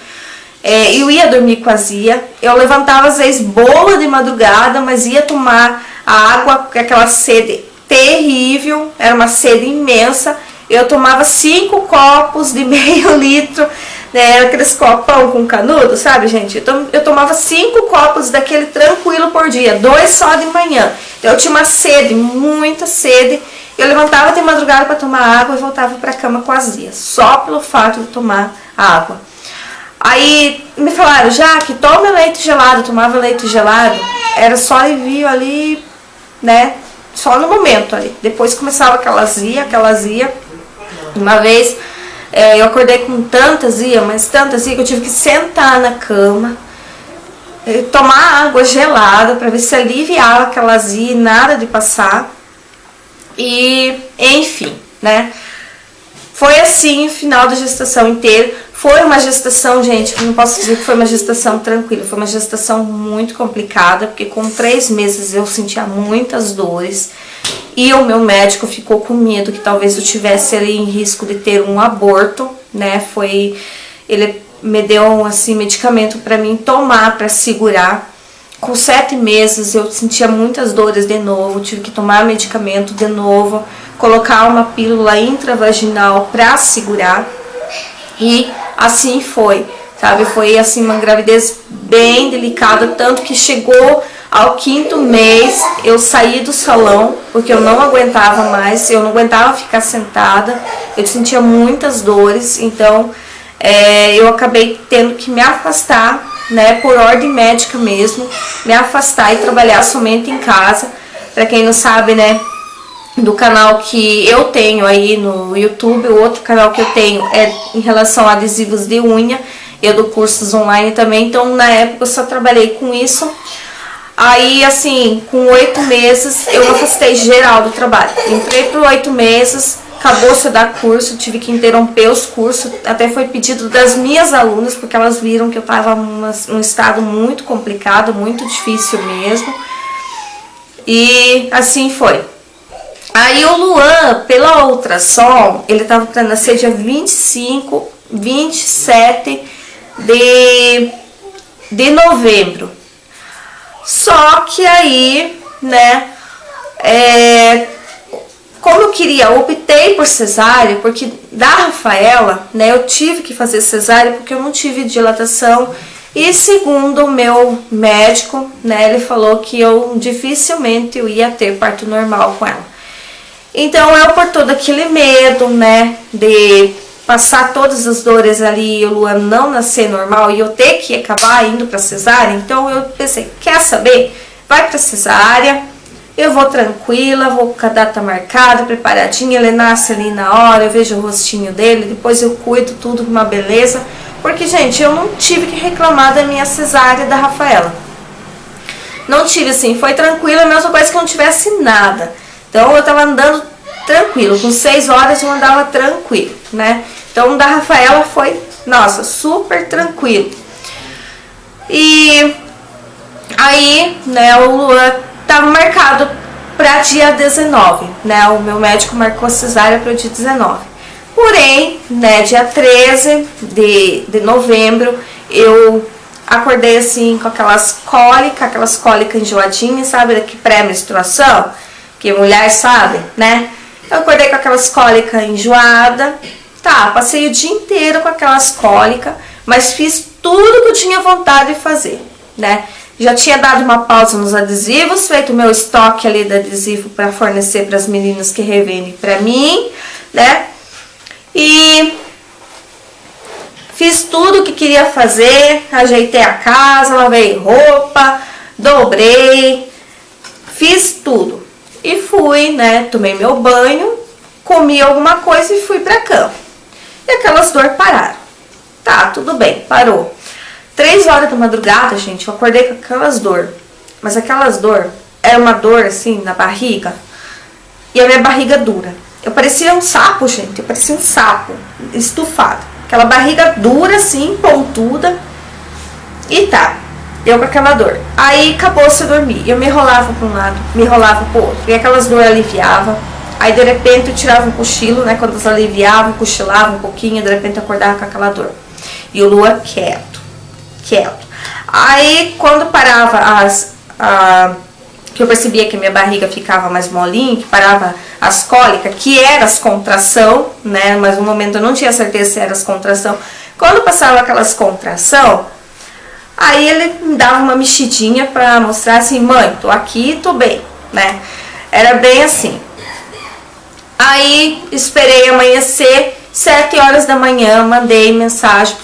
Eu ia dormir com azia. Eu levantava às vezes boa de madrugada, mas ia tomar a água com aquela sede terrível. Era uma sede imensa. Eu tomava 5 copos de meio litro, né, aqueles copão com canudo, sabe, gente? Eu tomava 5 copos daquele tranquilo por dia, 2 só de manhã. Eu tinha uma sede, muita sede. Eu levantava de madrugada para tomar água e voltava para a cama com azia, só pelo fato de tomar água. Aí me falaram, Jaque, toma leite gelado. Eu tomava leite gelado, era só alivio ali, né, só no momento ali. Depois começava aquela azia. Uma vez eu acordei com tanta azia, mas tanta azia que eu tive que sentar na cama, tomar água gelada para ver se aliviava aquela azia e nada de passar. E enfim, né? Foi assim o final da gestação inteira. Foi uma gestação, gente, não posso dizer que foi uma gestação tranquila, foi uma gestação muito complicada, porque com 3 meses eu sentia muitas dores. E o meu médico ficou com medo que talvez eu tivesse ali em risco de ter um aborto, né? Ele me deu assim medicamento para mim tomar para segurar. Com 7 meses eu sentia muitas dores de novo, tive que tomar medicamento de novo, colocar uma pílula intravaginal para segurar. E assim foi, sabe? Foi assim uma gravidez bem delicada, tanto que chegou ao 5º mês, eu saí do salão, porque eu não aguentava mais, eu não aguentava ficar sentada, eu sentia muitas dores, então eu acabei tendo que me afastar, né, por ordem médica mesmo, me afastar e trabalhar somente em casa. Para quem não sabe, né, do canal que eu tenho aí no YouTube, o outro canal que eu tenho é em relação a adesivos de unha, eu dou cursos online também, então na época eu só trabalhei com isso. Aí, assim, com 8 meses, eu me afastei geral do trabalho. Entrei por 8 meses, acabou-se de dar curso, tive que interromper os cursos. Até foi pedido das minhas alunas, porque elas viram que eu estava num estado muito complicado, muito difícil mesmo. E assim foi. Aí o Luan, pela ultrassom, ele estava para nascer dia 27 de novembro. Só que aí, né, como eu optei por cesárea, porque da Rafaela, né, eu tive que fazer cesárea porque eu não tive dilatação. E segundo o meu médico, né, ele falou que eu dificilmente ia ter parto normal com ela. Então eu, por todo aquele medo, né, de passar todas as dores ali e o Luan não nascer normal e eu ter que acabar indo para cesárea, então eu pensei, quer saber? Vai para cesárea, eu vou tranquila, vou com a data marcada, preparadinha, ele nasce ali na hora, eu vejo o rostinho dele, depois eu cuido tudo com uma beleza, porque, gente, eu não tive que reclamar da minha cesárea da Rafaela. Não tive, assim, foi tranquila, a mesma coisa que eu não tivesse nada. Então eu tava andando tranquilo, com 6 horas eu andava tranquilo, né? Então da Rafaela foi, nossa, super tranquilo. E aí, né, o Luan tava marcado para dia 19, né? O meu médico marcou a cesárea para o dia 19. Porém, né, dia 13 de novembro, eu acordei assim com aquelas cólicas enjoadinhas, sabe, daqui pré-menstruação, que mulher sabe, né? Eu acordei com aquelas cólicas enjoadas Tá, passei o dia inteiro com aquelas cólicas, mas fiz tudo que eu tinha vontade de fazer, né? Já tinha dado uma pausa nos adesivos, feito o meu estoque ali de adesivo para fornecer para as meninas que revendem para mim, né? E fiz tudo o que queria fazer, ajeitei a casa, lavei roupa, dobrei, fiz tudo. E fui, né? Tomei meu banho, comi alguma coisa e fui pra cama. E aquelas dores pararam. Tá, tudo bem, parou. 3 horas da madrugada, gente, eu acordei com aquelas dores. Mas aquelas dores, era uma dor assim na barriga. E a minha barriga dura. Eu parecia um sapo, gente. Eu parecia um sapo estufado. Aquela barriga dura assim, pontuda. E tá, eu com aquela dor. Aí acabou-se eu dormir. Eu me enrolava para um lado, me enrolava pro outro. E aquelas dores aliviavam. Aí de repente eu tirava um cochilo, né? Quando elas aliviavam, cochilava um pouquinho. De repente eu acordava com aquela dor. E o Lua quieto. Aí quando parava que eu percebia que minha barriga ficava mais molinha, que parava as cólicas, que era as contração, né? Mas no momento eu não tinha certeza se era as contração. Quando passava aquelas contração, aí ele me dava uma mexidinha pra mostrar assim, mãe, tô aqui, tô bem, né? Era bem assim. Aí esperei amanhecer, 7 horas da manhã, mandei mensagem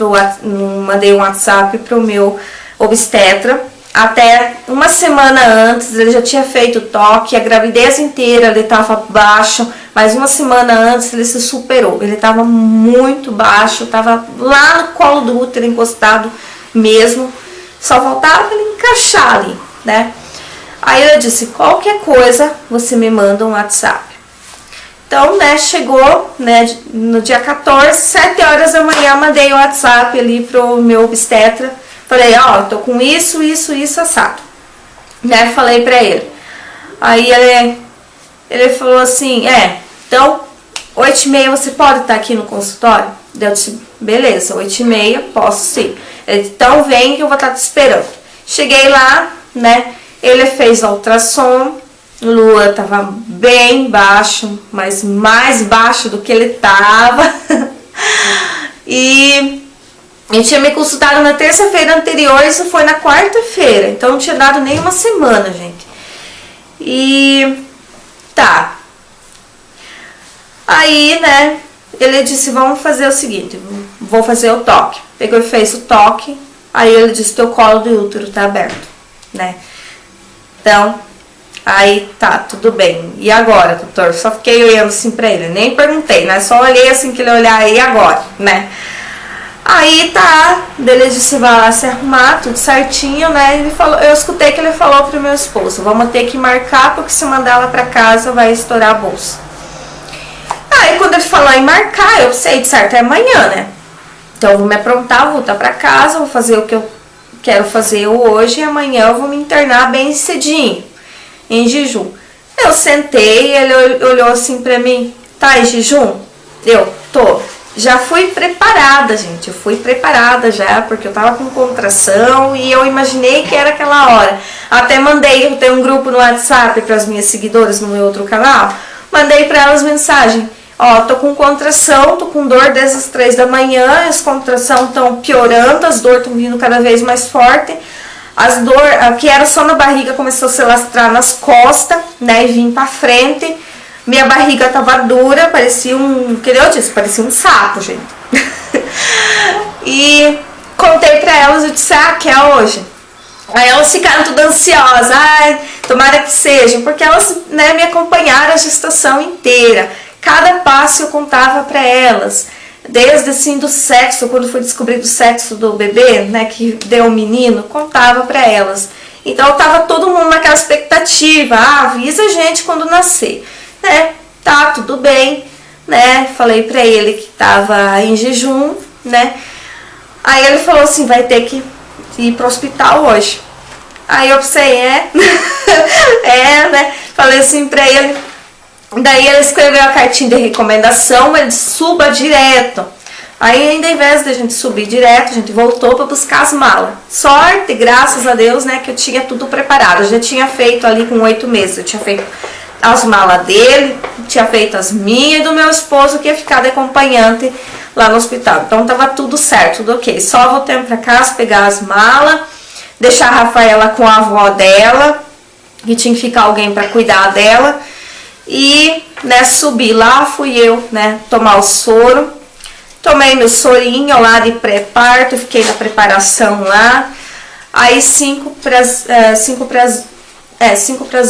mandei um WhatsApp pro meu obstetra. Até uma semana antes ele já tinha feito o toque, a gravidez inteira ele estava baixo, mas uma semana antes ele se superou. Ele estava muito baixo, estava lá no colo do útero encostado mesmo, só faltava ele encaixar ali, né? Aí ele disse, qualquer coisa você me manda um WhatsApp. Então, né, chegou, né, no dia 14, 7 horas da manhã, mandei o WhatsApp ali pro meu obstetra. Falei, ó, tô com isso, assado. Né, falei pra ele. Aí ele falou assim, então, 8h30 você pode estar aqui no consultório? Eu disse, beleza, 8h30, posso sim. Ele, então vem que eu vou estar te esperando. Cheguei lá, né, ele fez a ultrassom. Lua tava bem baixo, mas mais baixo do que ele tava. E eu tinha me consultado na terça-feira anterior, isso foi na quarta-feira. Então não tinha dado nem uma semana, gente. E tá. Aí, né, ele disse, vamos fazer o seguinte, vou fazer o toque. Pegou e fez o toque. Aí ele disse, teu colo do útero tá aberto, né? Então, aí tá, tudo bem. E agora, doutor? Só fiquei olhando assim pra ele, nem perguntei, né? Só olhei assim que ele olhar, e agora, né? Aí tá, ele disse, vai lá se arrumar, tudo certinho, né? Ele falou, eu escutei que ele falou pro meu esposo, vamos ter que marcar, porque se mandar ela pra casa vai estourar a bolsa. Aí quando ele falou em marcar, eu sei de certo, é amanhã, né? Então eu vou me aprontar, vou voltar pra casa, vou fazer o que eu quero fazer hoje, e amanhã eu vou me internar bem cedinho, em jejum. Eu sentei, ele olhou assim pra mim, tá em jejum? Eu, tô. Já fui preparada, gente, eu fui preparada já, porque eu tava com contração e eu imaginei que era aquela hora. Até mandei, eu tenho um grupo no WhatsApp para as minhas seguidoras no meu outro canal, mandei para elas mensagem, ó, tô com contração, tô com dor desde as 3 da manhã, as contrações estão piorando, as dores estão vindo cada vez mais forte, as dores, que era só na barriga, começou a se lastrar nas costas, né, e vim pra frente. Minha barriga tava dura, parecia que eu disse, parecia um sapo, gente. E contei pra elas, eu disse, que é hoje. Aí elas ficaram tudo ansiosas, ai, tomara que seja, porque elas, né, me acompanharam a gestação inteira. Cada passo eu contava pra elas, desde assim do sexo, quando fui descobrir do sexo do bebê, né, que deu um menino, contava pra elas. Então tava todo mundo naquela expectativa, avisa a gente quando nascer. Né, tá tudo bem, né, falei pra ele que tava em jejum, né, aí ele falou assim, vai ter que ir pro hospital hoje. Aí eu pensei, né, falei assim pra ele, daí ele escreveu a cartinha de recomendação, ele suba direto. Aí ainda, ao invés de a gente subir direto, a gente voltou para buscar as malas. Sorte, graças a Deus, né, que eu tinha tudo preparado, eu já tinha feito ali com 8 meses, eu tinha feito as malas dele, tinha feito as minhas e do meu esposo, que ia ficar de acompanhante lá no hospital. Então tava tudo certo, tudo ok. Só voltei pra casa, pegar as malas, deixar a Rafaela com a avó dela, que tinha que ficar alguém para cuidar dela. E, né, subi lá, fui eu, né, tomar o soro. Tomei meu sorinho lá de pré-parto, fiquei na preparação lá. Aí 5 para as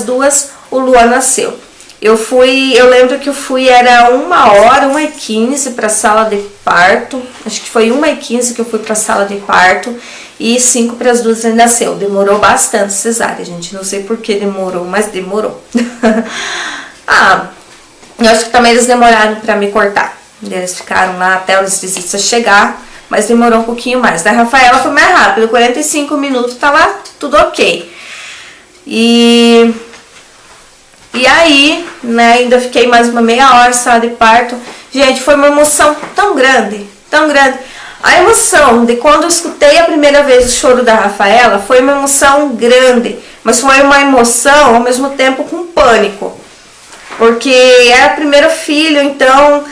2, o Luan nasceu. Eu lembro que eu fui, era 1h, 1h15 para a sala de parto. Acho que foi 1h15 que eu fui para a sala de parto. E 5 para as 2 ele nasceu. Demorou bastante cesárea, gente. Não sei por que demorou, mas demorou. Eu acho que também eles demoraram para me cortar. Eles ficaram lá até o anestesista chegar, mas demorou um pouquinho mais. Da Rafaela foi mais rápido, 45 minutos, tava tudo ok. E aí, né, ainda fiquei mais uma meia hora em sala de parto. Gente, foi uma emoção tão grande, tão grande. A emoção de quando eu escutei a primeira vez o choro da Rafaela foi uma emoção grande, mas foi uma emoção ao mesmo tempo com pânico. Porque era o primeiro filho, então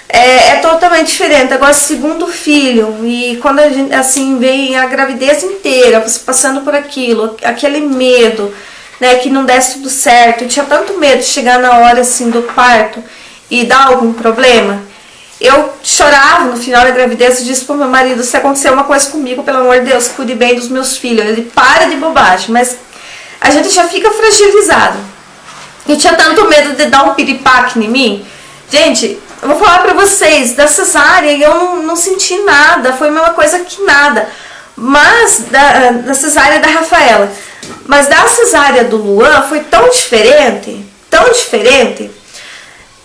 é totalmente diferente. Agora, segundo filho, e quando a gente, assim, vem a gravidez inteira, você passando por aquilo, aquele medo, né, que não desse tudo certo. Eu tinha tanto medo de chegar na hora, assim, do parto e dar algum problema. Eu chorava no final da gravidez e disse pro meu marido: se acontecer uma coisa comigo, pelo amor de Deus, cuide bem dos meus filhos. Ele para de bobagem, mas a gente já fica fragilizado. Eu tinha tanto medo de dar um piripaque em mim. Gente, eu vou falar pra vocês, da cesárea eu não senti nada, foi a mesma coisa que nada. Mas da cesárea da Rafaela. Mas da cesárea do Luan foi tão diferente,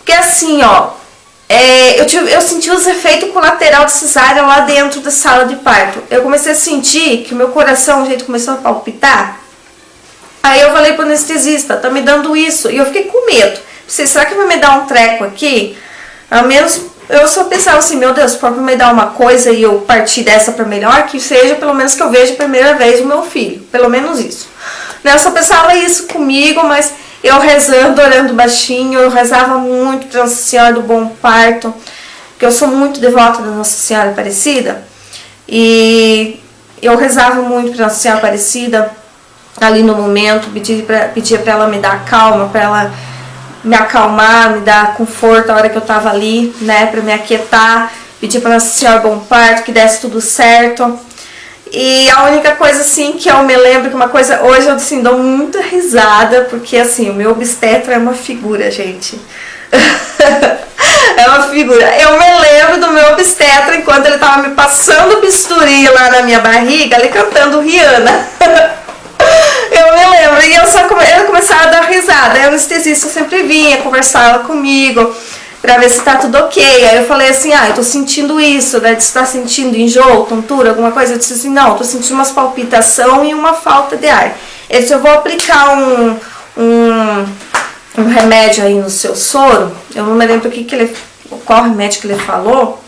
que assim, ó, eu senti os efeitos colaterais de cesárea lá dentro da sala de parto. Eu comecei a sentir que o meu coração, o jeito começou a palpitar. Aí eu falei pro anestesista: tá me dando isso. E eu fiquei com medo. Será que vai me dar um treco aqui? Ao menos eu só pensava assim: meu Deus, pode me dar uma coisa e eu partir dessa para melhor, que seja pelo menos que eu veja a primeira vez o meu filho. Pelo menos isso. Eu só pensava isso comigo, mas eu rezando, orando baixinho, eu rezava muito pra Nossa Senhora do Bom Parto, porque eu sou muito devota da Nossa Senhora Aparecida. E eu rezava muito pra Nossa Senhora Aparecida ali no momento, pedia pra ela me dar calma, pra ela me acalmar, me dar conforto a hora que eu tava ali, né, pra me aquietar, pedir pra Nossa Senhora Bom Parto que desse tudo certo. E a única coisa assim que eu me lembro, que uma coisa, hoje eu assim, dou muita risada, porque assim, o meu obstetra é uma figura, gente. É uma figura. Eu me lembro do meu obstetra enquanto ele tava me passando o bisturi lá na minha barriga, ele cantando Rihanna. Eu me lembro, e eu começava a dar risada. Aí o anestesista sempre vinha, conversava comigo pra ver se tá tudo ok. Aí eu falei assim: eu tô sentindo isso, né? Você tá sentindo enjoo, tontura, alguma coisa? Eu disse assim: não, tô sentindo umas palpitação e uma falta de ar. Ele disse: eu vou aplicar um remédio aí no seu soro. Eu não me lembro qual remédio que ele falou.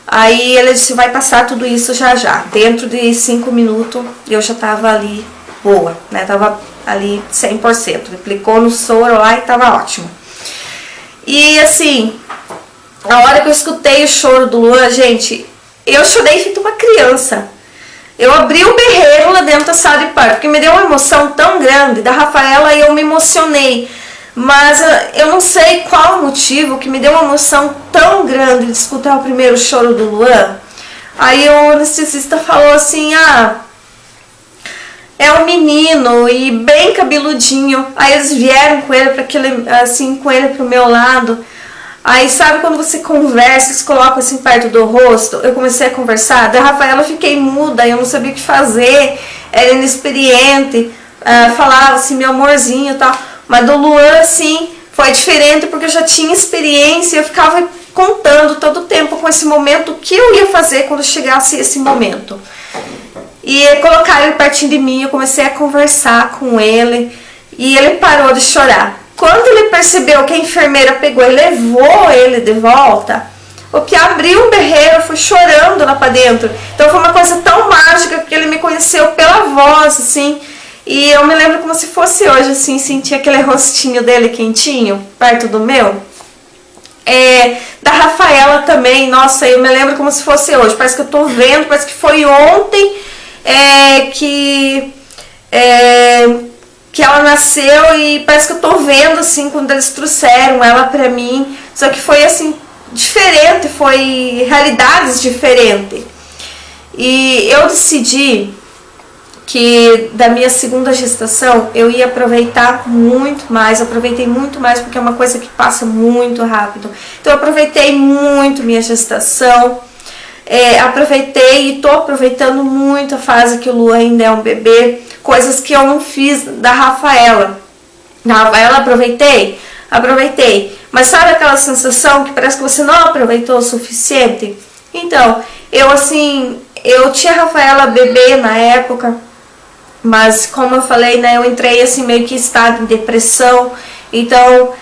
Aí ele disse: vai passar tudo isso já já. Dentro de 5 minutos eu já tava ali boa, né? Tava ali 100%. Ele aplicou no soro lá e tava ótimo. E assim, a hora que eu escutei o choro do Luan, gente, eu chorei feito uma criança. Eu abri o berreiro lá dentro da sala de parto, porque me deu uma emoção tão grande da Rafaela e eu me emocionei. Mas eu não sei qual o motivo que me deu uma emoção tão grande de escutar o primeiro choro do Luan. Aí o anestesista falou assim: é um menino e bem cabeludinho. Aí eles vieram com ele com ele pro meu lado. Aí sabe quando você conversa, eles colocam assim perto do rosto? Eu comecei a conversar. Da Rafaela eu fiquei muda, eu não sabia o que fazer. Era inexperiente, falava assim: meu amorzinho e tal. Mas do Luan, assim, foi diferente, porque eu já tinha experiência. Eu ficava contando todo o tempo com esse momento, o que eu ia fazer quando chegasse esse momento. E colocaram ele pertinho de mim, eu comecei a conversar com ele e ele parou de chorar. Quando ele percebeu que a enfermeira pegou e levou ele de volta, o que abriu um berreiro, eu fui chorando lá pra dentro. Então foi uma coisa tão mágica, porque ele me conheceu pela voz, assim. E eu me lembro como se fosse hoje, assim, sentir aquele rostinho dele quentinho, perto do meu. Da Rafaela também, nossa, eu me lembro como se fosse hoje. Parece que eu tô vendo, parece que foi ontem que ela nasceu e parece que eu tô vendo, assim, quando eles trouxeram ela pra mim. Só que foi, assim, diferente, foi realidades diferentes. E eu decidi que da minha segunda gestação eu ia aproveitar muito mais, eu aproveitei muito mais porque é uma coisa que passa muito rápido. Então eu aproveitei muito minha gestação, aproveitei e tô aproveitando muito a fase que o Luan ainda é um bebê, coisas que eu não fiz da Rafaela. Da Rafaela aproveitei, mas sabe aquela sensação que parece que você não aproveitou o suficiente? Então, eu tinha a Rafaela bebê na época, mas como eu falei, né, eu entrei assim meio que em estado de depressão, então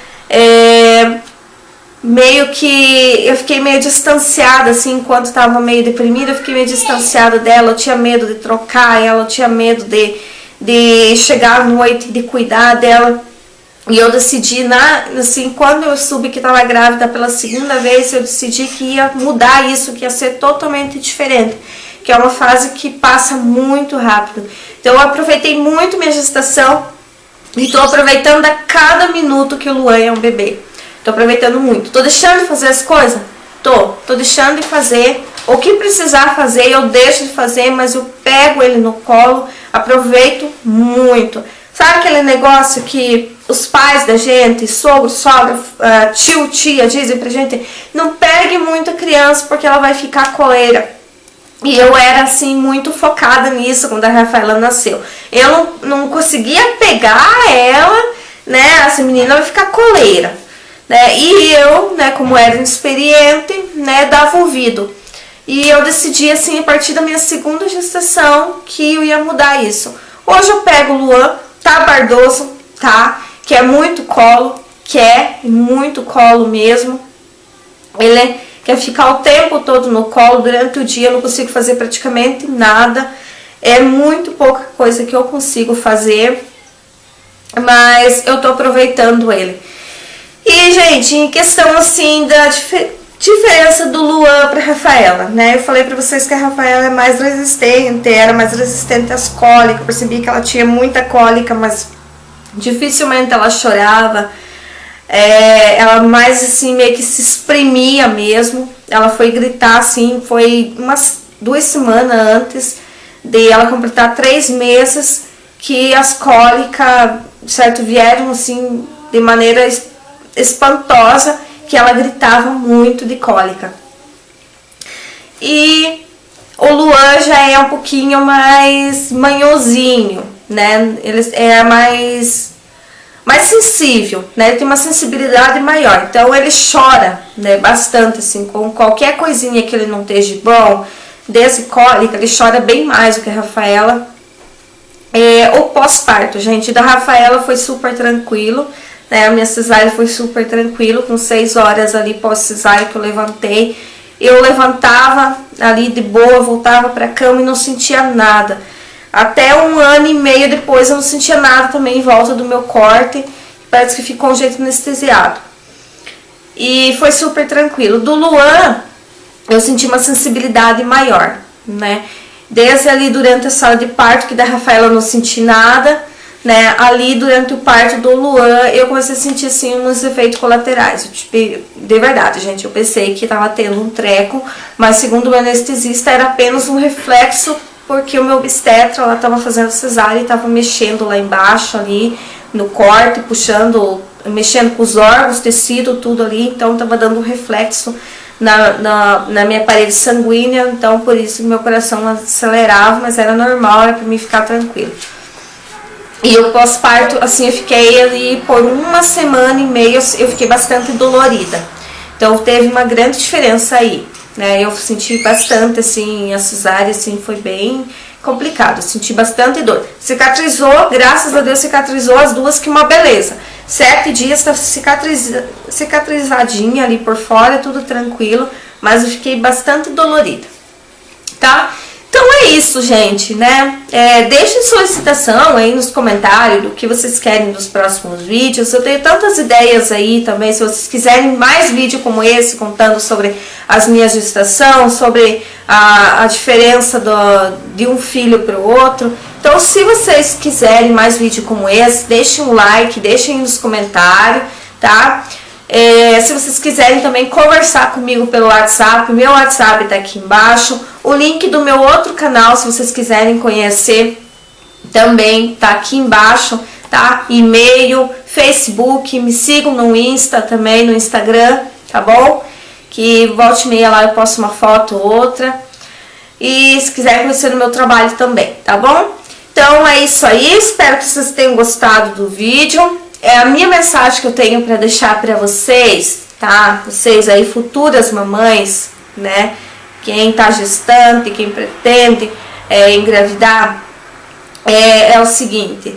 meio que eu fiquei meio distanciada, assim, enquanto estava meio deprimida, eu fiquei meio distanciada dela, eu tinha medo de trocar ela, eu tinha medo de chegar à noite, de cuidar dela. E eu decidi, assim, quando eu soube que estava grávida pela segunda vez, eu decidi que ia mudar isso, que ia ser totalmente diferente, que é uma fase que passa muito rápido. Então eu aproveitei muito minha gestação e tô aproveitando a cada minuto que o Luan é um bebê. Tô aproveitando muito. Tô deixando de fazer as coisas? Tô deixando de fazer. O que precisar fazer, eu deixo de fazer, mas eu pego ele no colo, aproveito muito. Sabe aquele negócio que os pais da gente, sogro, sogra, tio, tia, dizem pra gente, não pegue muito a criança porque ela vai ficar coleira. E eu era, assim, muito focada nisso quando a Rafaela nasceu. Eu não conseguia pegar ela, né, essa menina vai ficar coleira, né, e eu, né, como era inexperiente, né, dava ouvido. E eu decidi, assim, a partir da minha segunda gestação, que eu ia mudar isso. Hoje eu pego o Luan, tá bardoso, tá, quer muito colo mesmo, ele quer ficar o tempo todo no colo, durante o dia eu não consigo fazer praticamente nada, é muito pouca coisa que eu consigo fazer, mas eu tô aproveitando ele. E, gente, em questão, assim, da diferença do Luan pra Rafaela, né, eu falei pra vocês que a Rafaela é mais resistente, era mais resistente às cólicas, eu percebi que ela tinha muita cólica, mas dificilmente ela chorava. Ela mais assim meio que se exprimia mesmo. Ela foi gritar assim, foi umas 2 semanas antes de ela completar 3 meses que as cólicas, certo, vieram assim de maneira espantosa, que ela gritava muito de cólica. E o Luan já é um pouquinho mais manhosinho, né? Ele é mais sensível, né? Ele tem uma sensibilidade maior, então ele chora, né, bastante, assim, com qualquer coisinha que ele não esteja bom, desde cólica, ele chora bem mais do que a Rafaela. O pós-parto, gente, da Rafaela foi super tranquilo, né? A minha cesárea foi super tranquilo, com 6 horas ali pós-cesárea que eu levantei, eu levantava ali de boa, voltava pra cama e não sentia nada. Até 1 ano e meio depois eu não sentia nada também em volta do meu corte. Parece que ficou um jeito anestesiado. E foi super tranquilo. Do Luan, eu senti uma sensibilidade maior, né? Desde ali durante a sala de parto, que da Rafaela eu não senti nada, né? Ali durante o parto do Luan, eu comecei a sentir assim uns efeitos colaterais. De verdade, gente, eu pensei que tava tendo um treco, mas segundo o anestesista era apenas um reflexo, porque o meu obstetra, ela estava fazendo cesárea e estava mexendo lá embaixo ali no corte, mexendo com os órgãos, tecido, tudo ali, então estava dando um reflexo na minha parede sanguínea, então por isso meu coração acelerava, mas era normal, era para mim ficar tranquilo. E o pós-parto, assim, eu fiquei ali por 1 semana e meia, eu fiquei bastante dolorida, então teve uma grande diferença aí. Eu senti bastante, assim, a cesárea, assim, foi bem complicado, senti bastante dor. Cicatrizou, graças a Deus cicatrizou as duas, que uma beleza. 7 dias tá cicatrizadinha ali por fora, tudo tranquilo, mas eu fiquei bastante dolorida, tá? Então é isso, gente, né? Deixem solicitação aí nos comentários do que vocês querem dos próximos vídeos. Eu tenho tantas ideias aí também, se vocês quiserem mais vídeo como esse, contando sobre as minhas gestações, sobre a diferença de um filho para o outro. Então, se vocês quiserem mais vídeo como esse, deixem um like, deixem nos comentários, tá? Se vocês quiserem também conversar comigo pelo WhatsApp, meu WhatsApp tá aqui embaixo. O link do meu outro canal, se vocês quiserem conhecer, também tá aqui embaixo, tá? E-mail, Facebook, me sigam no Insta também, no Instagram, tá bom? Que volta e meia lá eu posto uma foto ou outra. E se quiser conhecer o meu trabalho também, tá bom? Então é isso aí, espero que vocês tenham gostado do vídeo. A minha mensagem que eu tenho para deixar para vocês, tá? Vocês aí, futuras mamães, né? Quem tá gestante, quem pretende engravidar, é o seguinte: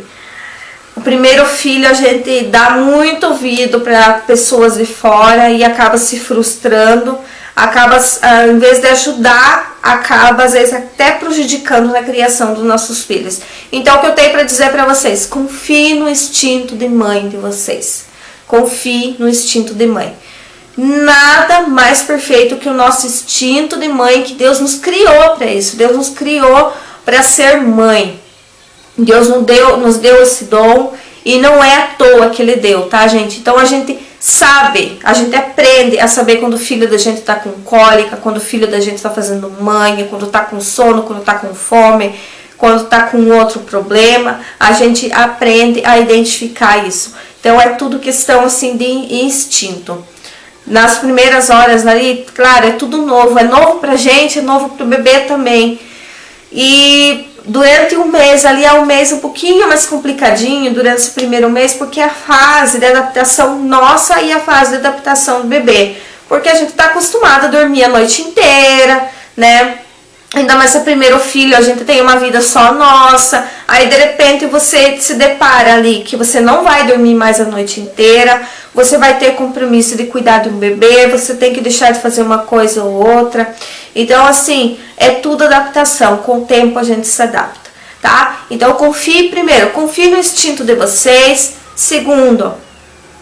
o primeiro filho a gente dá muito ouvido para pessoas de fora e acaba se frustrando, acaba, em vez de ajudar, acaba às vezes até prejudicando na criação dos nossos filhos. Então o que eu tenho para dizer para vocês: confie no instinto de mãe de vocês. Confie no instinto de mãe. Nada mais perfeito que o nosso instinto de mãe, que Deus nos criou para isso. Deus nos criou para ser mãe. Deus nos deu esse dom e não é à toa que Ele deu, tá, gente? Então a gente sabe, a gente aprende a saber quando o filho da gente tá com cólica, quando o filho da gente tá fazendo manha, quando tá com sono, quando tá com fome, quando tá com outro problema. A gente aprende a identificar isso. Então é tudo questão assim de instinto. Nas primeiras horas ali, claro, é tudo novo. É novo pra gente, é novo pro bebê também. E durante um mês, ali é um mês um pouquinho mais complicadinho, durante esse primeiro mês, porque é a fase de adaptação nossa e a fase de adaptação do bebê. Porque a gente tá acostumado a dormir a noite inteira, né? Ainda mais se é primeiro filho, a gente tem uma vida só nossa. Aí de repente você se depara ali que você não vai dormir mais a noite inteira. Você vai ter compromisso de cuidar de um bebê. Você tem que deixar de fazer uma coisa ou outra. Então assim, é tudo adaptação. Com o tempo a gente se adapta, tá? Então confie primeiro, confie no instinto de vocês. Segundo,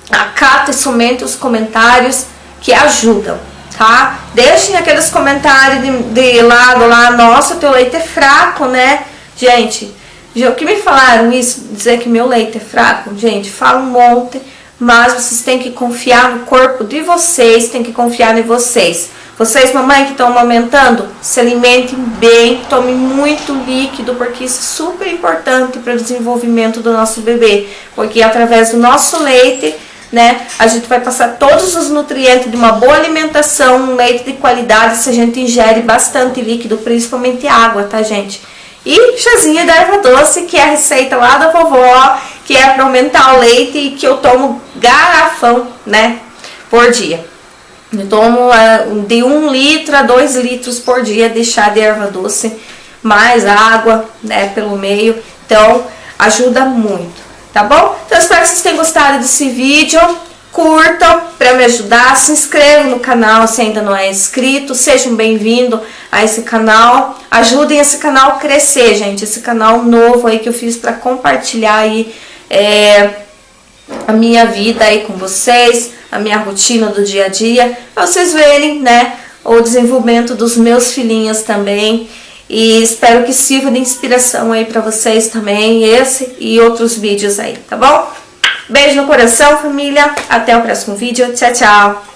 acate somente os comentários que ajudam, tá? Deixem aqueles comentários de lado lá: nossa, teu leite é fraco, né? Gente, o que me falaram isso, dizer que meu leite é fraco, gente, fala um monte, mas vocês têm que confiar no corpo de vocês, têm que confiar em vocês. Vocês, mamãe, que estão amamentando, se alimentem bem, tomem muito líquido, porque isso é super importante para o desenvolvimento do nosso bebê, porque através do nosso leite, né, a gente vai passar todos os nutrientes de uma boa alimentação, um leite de qualidade, se a gente ingere bastante líquido, principalmente água, tá, gente? E chazinho da erva doce, que é a receita lá da vovó, que é para aumentar o leite e que eu tomo garrafão, né, por dia. Eu tomo de 1 litro a 2 litros por dia de chá de erva doce, mais água, né, pelo meio. Então, ajuda muito. Tá bom? Então, espero que vocês tenham gostado desse vídeo. Curtam para me ajudar. Se inscrevam no canal se ainda não é inscrito. Sejam bem-vindos a esse canal. Ajudem esse canal a crescer, gente. Esse canal novo aí que eu fiz para compartilhar aí a minha vida aí com vocês, a minha rotina do dia a dia, para vocês verem, né, o desenvolvimento dos meus filhinhos também. E espero que sirva de inspiração aí pra vocês também, esse e outros vídeos aí, tá bom? Beijo no coração, família. Até o próximo vídeo. Tchau, tchau.